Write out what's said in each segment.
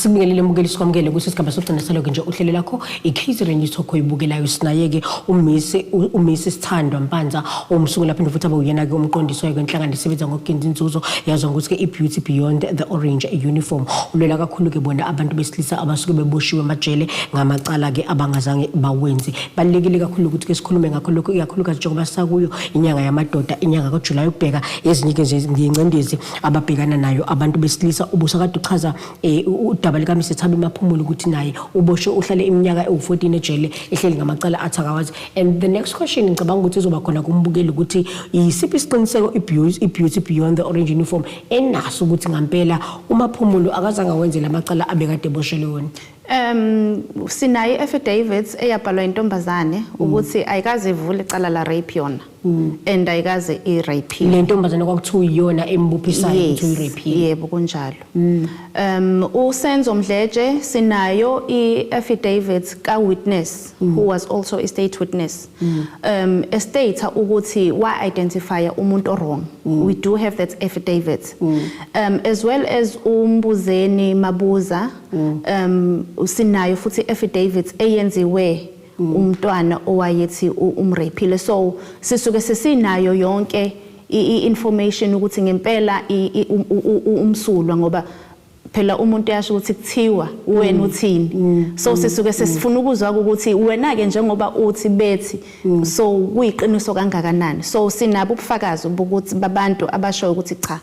Asibingelele mukeli sikwamukele ukuthi isigaba sokugcina salo nje uhlelo lakho iCatering Talk oyibukelayo sinayeke uMiss Sithandwa Mpanza omsuku lapha futhi abe uyena ke umqondisi wayo kwenhlangano isebenza ngokugenza inzuzo yazwa ukuthi ke iBeauty Beyond the Orange uniform ulela kakhulu ke bona abantu besilisa abasuke beboshiwe amajele ngamacala ke abangazange bawenzi balekile kakhulu ukuthi ke sikhulume ngakho lokho ikakhulukazi njengoba sakuyo inyanga yamadoda inyanga kaJuly ubheka ezinye ke ngiyengcendezi ababhekana nayo abantu besilisa ubusakade uchaza udaba lika Mr Thabi Maphumulo ukuthi naye uboshe uhlale iminyaka ewu14 ejele ehleli ngamacala athakawazi. And the next question ngicabanga ukuthi izoba khona kumbukeli ukuthi yisiphi isiqiniseko iBeauty Beyond the Orange uniform enaso ukuthi ngampela uMaphumulo akazange wenzela amacala abekade eboshelwe wona. Sinayi affidavits eyabhalwa intombazane ukuthi ayikaze ivule icala la rape yona and ayikaze irape le ntombazane kwakuthiwa iyona embuphisayo ukuthi irape yebo kunjalo. USenzo Mdletshe sinayo iaffidavits ka witness who was also a state witness estate ukuthi wa identify umuntu wrong. We do have that affidavit as well as uMbuzeni Mabuza sinayo futhi affidavits eyenziwe umntwana owayethi umrapile. So sisuke sesinayo yonke information ukuthi ngempela umsulwa ngoba phela umuntu yasho ukuthi kuthiwa wena uthini. So sisuke sesifuna ukuzwa ukuthi wena ke njengoba uthi bethi so kuyiqiniso kangakanani. So sinabo ubufakazi bokuthi babantu abasho ukuthi cha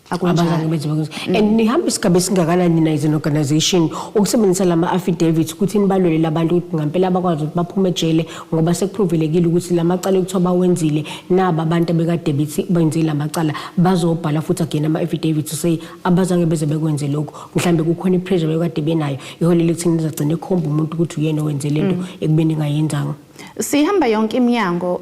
abazange benze ukuthi and nihamba isigaba esingakanani na izen organization ukusebenzisa lama affidavits ukuthi nibalwele labantu ukuthi ngampela abakwazi ukuthi baphume ejele ngoba sekuprovelekile ukuthi lamacala ekuthiwa bawenzile naba abantu abekade bethi benzile lamacala bazobhala futhi again ama affidavits say abazange beze bekwenze lokho mhlambe kukhona ipressure bekade benayo iholele ekuthini nizagcina ekhomba umuntu ukuthi uyena owenze lento ekubeni ngayenzanga. Sihamba yonke iminyango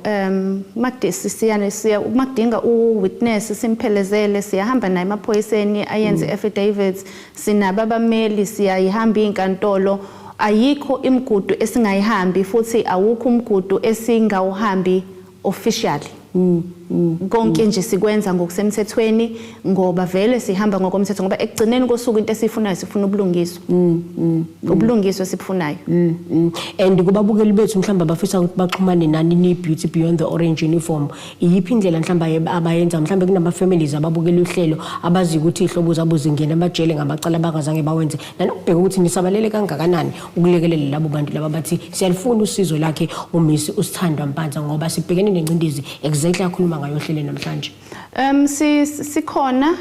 makudinga uwitness simphelezele siyahamba naye emaphoyiseni ayenze affidavits sinaba abameli siyayihamba inkantolo ayikho imigudu esingayihambi futhi awukho umgudu esingawuhambi officially. Konke nje sikwenza ngokusemthethweni ngoba vele sihamba ngokomthetho ngoba ekugcineni kosuku into esifunayo sifuna ubulungiswa ubulungiswa sibufunayo. And kubabukeli bethu mhlamba abafisa ukuthi baxhumane nani niBeauty Beyond the Orange uniform iyiphi indlela mhlamba abayenza mhlambe kunama families ababukela uhlelo abazi ukuthi ihlobo zabo zingena amajele ngamacala abakazange bawenze nanokubheka ukuthi nisabalele kangakanani ukulekelela labo bantu laba bathi siyalifuna usizo lakhe uMiss Sithandwa Mpanza ngoba sibhekene nencindezi exactly akhuluma ngayo hlele namhlanje. Sikhona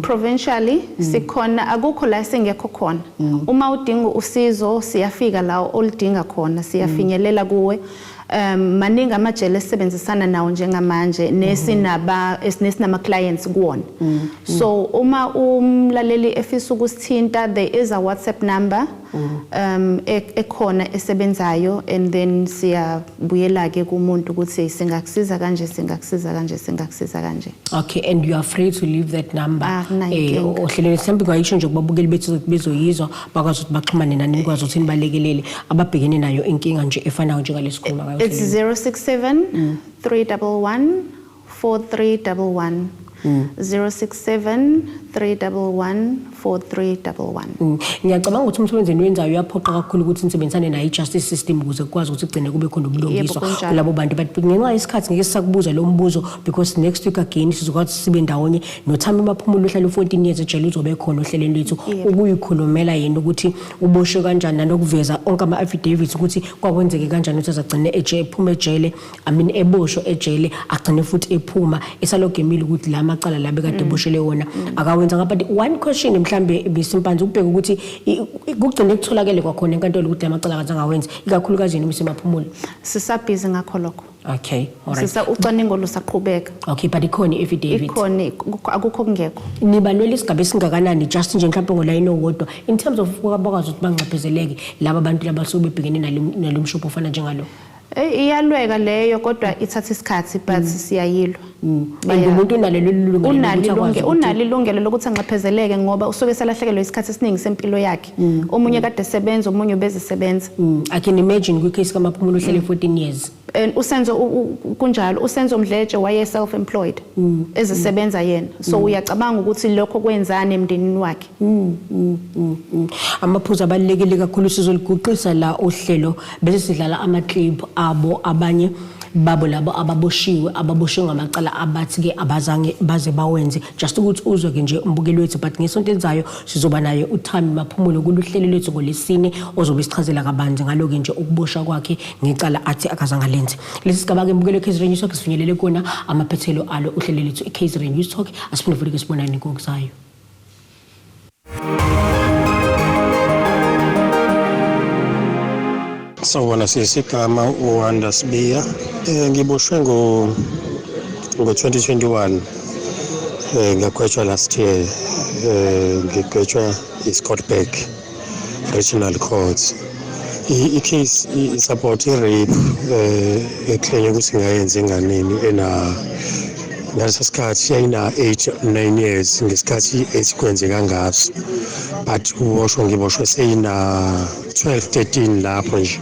provincially sikhona akukho la singekho khona uma udinga usizo siyafika la oludinga khona siyafinyelela kuwe. Maningi amajele esebenzisana nawo njengamanje nesinama clients kuwona. So uma umlaleli efisa ukusithinta there is a WhatsApp number ekhona esebenzayo and then siyabuyela ke kumuntu ukuthi singakusiza kanje singakusiza kanje singakusiza kanje. Okay, and you are free to leave that number. Ohlelele mhlawumbe kwayisho nje kubabukeli bethu ukuthi bezoyizwa bakwazi ukuthi baxhumane nani nikwazi ukuthi nibalekelele ababhekene nayo inkinga nje efanayo njengalesikhuluma ngayo. It's 067 311 4311 067 311 4311. Ngiyacabanga ukuthi umsebenzi niwenzayo uyaphoqa kakhulu ukuthi nisebenzisane nayo ijustice system ukuze kukwazi ukuthi igcine kube khona ubulungiswa kulabo bantu but ngenxa yesikhathi ngeke sisakubuza lo mbuzo because next week again sizokwazi sibe ndawonye noThami Maphumulo ohlala u14 years ejele uzobe khona ohlelweni lethu ukuyikhulumela yena ukuthi uboshwe kanjani nanokuveza onke ama affidavits ukuthi kwakwenzeke kanjani ukuthi azagcine ephuma ejele eboshwe ejele agcine futhi ephuma esalogemile ukuthi la amacala la bekade eboshele wona akawenza ngapha. One question mhlambe bisimpanzi ukubheka ukuthi kugcine kutholakele kwakhona enkantolo ukuthi amacala akazange awenze ikakhulukazi yini Mr Maphumulo sisabhizi ngakho lokho. Okay, all right. Sisa ucwaningo lusaqhubeka. Okay, but ikhona affidavit. Ikhona akukho kungekho. Nibalwela isigaba esingakanani just nje mhlawumbe ngolayini owodwa in terms of bakwazi ukuthi bangcaphezeleke laba abantu laba sobebhekene nalomshopho ofana njengalo. Iyalweka leyo kodwa ithatha isikhathi but siyayilwa. manje umuntu unalelo lungelo unalo ilungelo lokuthi angaphepheleke ngoba usuke selahlekelwe isikhathi esiningi sempilo yakhe omunye kade sebenza omunye bezisebenza I can imagine kwicase kaMaphumulo uhlele 14 years usenzo kunjalo usenzo Mdletshe waye self employed ezisebenza yena so uyacabanga ukuthi lokho kwenzani emndenini wakhe amaphuzu abalekile kakhulu sizoliguqisa la ohlelo bese sidlala ama clip abo abanye babo labo ababoshiwe ngamacala abathi ke abazange baze bawenze just ukuthi uzwe ke nje umbukeli wethu but ngesonto elizayo sizoba naye uThami Maphumulo kuluhlelo lwethu ngolesine ozobe sichazela kabanzi ngalo ke nje ukubosha kwakhe ngecala athi akazange lenze lesi sigaba ke umbukeli weKaizer News Talk sifinyelele kona amaphethelo alo uhlelo lethu iKaizer News Talk asiphinde futhi ke sibonane ngokuzayo. Sawubona sisigama uAndasbiya ngiboshwe ngo 2021 ngagwetshwa last year ngigwetshwa eScottburg Regional Court icase support rape eclaim ukuthi ngayenza enganeni ngaleso sikhathi yayina 8-9 years ngesikhathi esikwenzeka ngaso but ngiboshwe seyina 12-13 lapho nje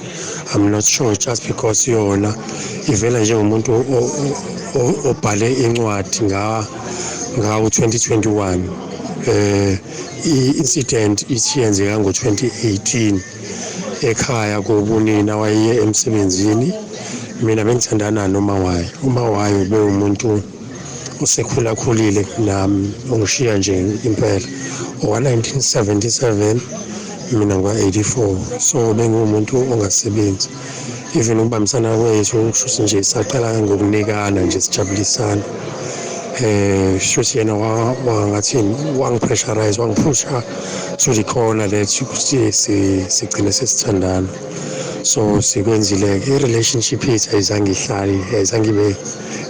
I'm not sure just because yona ivela njengomuntu obhale incwadi ngawo 2021 i-incident isiyenzeka ngo-2018 ekhaya kubunina waye emsebenzini mina bengithandana noma wayo bewumuntu osekhulakhulile nami ongishiya nje impela owa-1977 mina ngwa-84 so bengumuntu ongasebenzi even ukubambisana kwethu shuthi nje saqala ngokunikana nje sijabulisana shuthi yena wangathini wangipressurize wangiphusha to the corner lethu ukuthi sigcine sesithandana so sikwenzile-ke i-relationship yethu ayizange ihlale ayizange ibe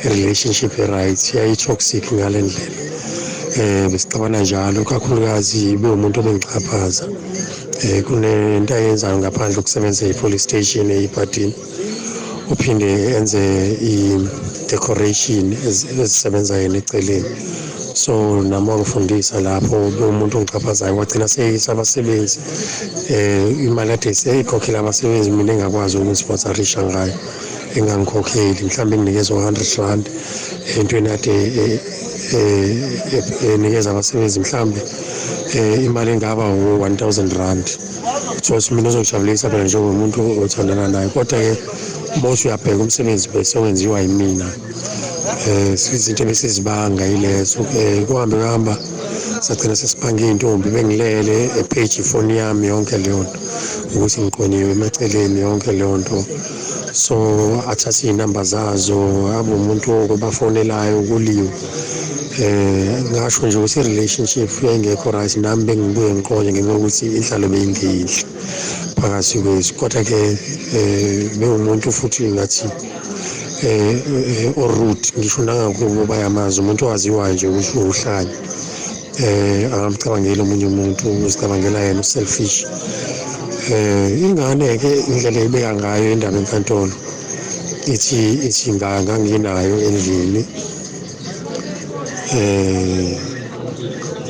i-relationship right yayi-toxic ngale ndlela besixabana njalo kakhulukazi bewumuntu obengixhaphaza kunento ayenzayo ngaphandle kokusebenza e-police station eyibhadini uphinde enze i-decoration ezisebenza yena eceleni so nami wangifundisa lapho bewumuntu ongixhaphazayo wagcina seyisa abasebenzi imali ade seyikhokhela abasebenzi mina engakwazi ukusponsorisha ngayo engangikhokheli mhlawumbe nginikezwa 100 rand entweni ade enikeza abasebenzi mhlawumbe imali engaba u-1000 rand so mina uzongijabulisa phela njengomuntu othandana naye kodwa-ke bothi uyabheka umsebenzi besewenziwa yimina izinto ebesizibanga yilezo kuhamba sagcina sesibhange iy'ntombi bengilele epage ifoni yami yonke leyo nto ukuthi ngiqoniwe emaceleni yonke leyo nto so athathe iy'namba zazo abe umuntu obafonelayo kuliwe ngasho nje ukuthi i-relationship yayingekho right nami bengibuye ngiqonye ngenxa yokuthi inhlalo beyingeyinhle phakathi kwethu kodwa-ke bewumuntu futhi ngathi orude ngisho nangakubo bayamazi umuntu owaziwayo nje ukuthi uhlanya angamcabangeli omunye umuntu uzicabangela yena uselfish ingane-ke indlela ibeka ngayo indaba enkantolo ithi nganginayo endlini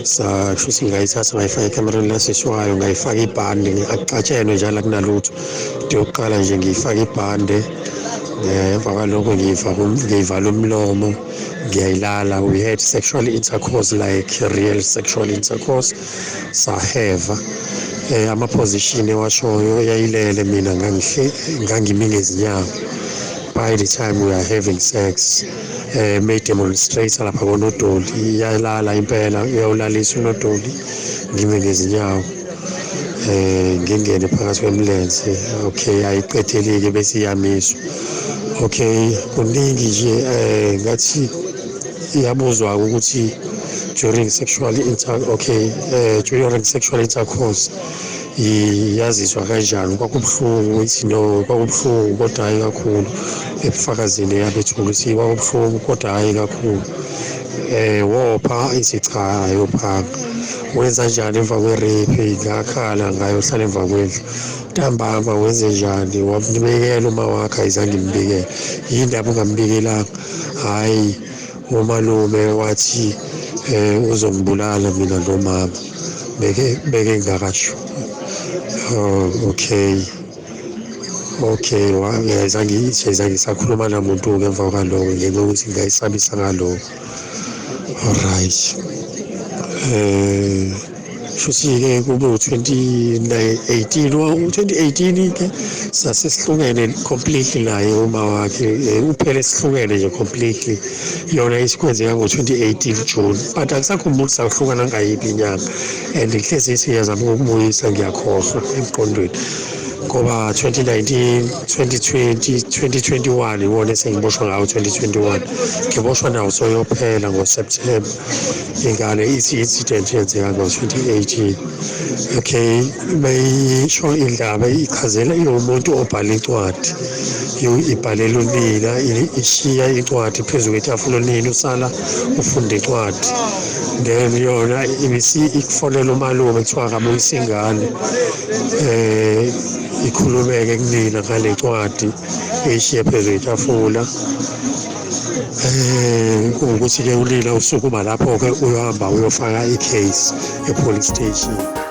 sasho singayithatha ngayifaka ekamereni laseswayo ngayifaka ibhande akucatshelwe njalo akunalutho into yokuqala nje ngiyifaka ibhande emva kwalokho ngiyivala umlomo ngiyayilala we had sexual intercourse like real sexual intercourse saheva ama-position ewashoyo yayilele mina ngangimi ngezinyawo by the time we are having sex may-demonstrate lapha konodoli iyalala impela uyawulalisa unodoli ngime ngezinyawo ngingene phakathi kwemlenze okay ayiqedelike bese iyamiswa okay kuningi nje ngathi iyabuzwa ukuthi during sexual intercourse yaziswa kanjani kwakubuhlungu ithi no kwakubuhlungu kodwa hayi kakhulu ebufakazini yabethula ukuthi kwakubuhlungu kodwa hayi kakhulu wopha ithi cha ayophanga wenza njani emva kwe-rape ngakhala ngayohlala emva kwendlu ntambama wenze njani wambikela uma wakhe ayizange imbikele yini ndaba ungambikelanga hhayi umalume wathi uzongibulala mina nomama beke ngakasho. Okay ngiyazange sakhuluma namuntu ngemva kwaloko ngenxa yokuthi ngayisabisa ngaloko. Alright. Shuthi-ke kube u-2018 ke sasesihlukene completely naye uma wakhe uphele sihlukene nje completely. Yona isikwenzeka ngo-2018 June, but angisakhumbuli sahlukana ngayiphi inyanga and ngihlezi siyazama ukubuyisa ngiyakhohlwa emqondweni ngoba 2019, 2020, 2021 iwona esengiboshwa ngawo. 2021 ngiboshwa nawo soyophela ngoSeptember. Ingane ithi incident yenzeka ngo-2018. Okay, bayisho indaba ichazela iwumuntu obhala incwadi, ibhalela unina, ishiya incwadi phezu kwetafula, unina usala ufunda incwadi. Then yona ikufonela umalume kuthiwa akabuyise ingane ikhulumeke kunina ngale ncwadi eyishiye phezu kwetafula. Ukuthi-ke unina usukuma lapho-ke uyohamba uyofaka i-case e-police station.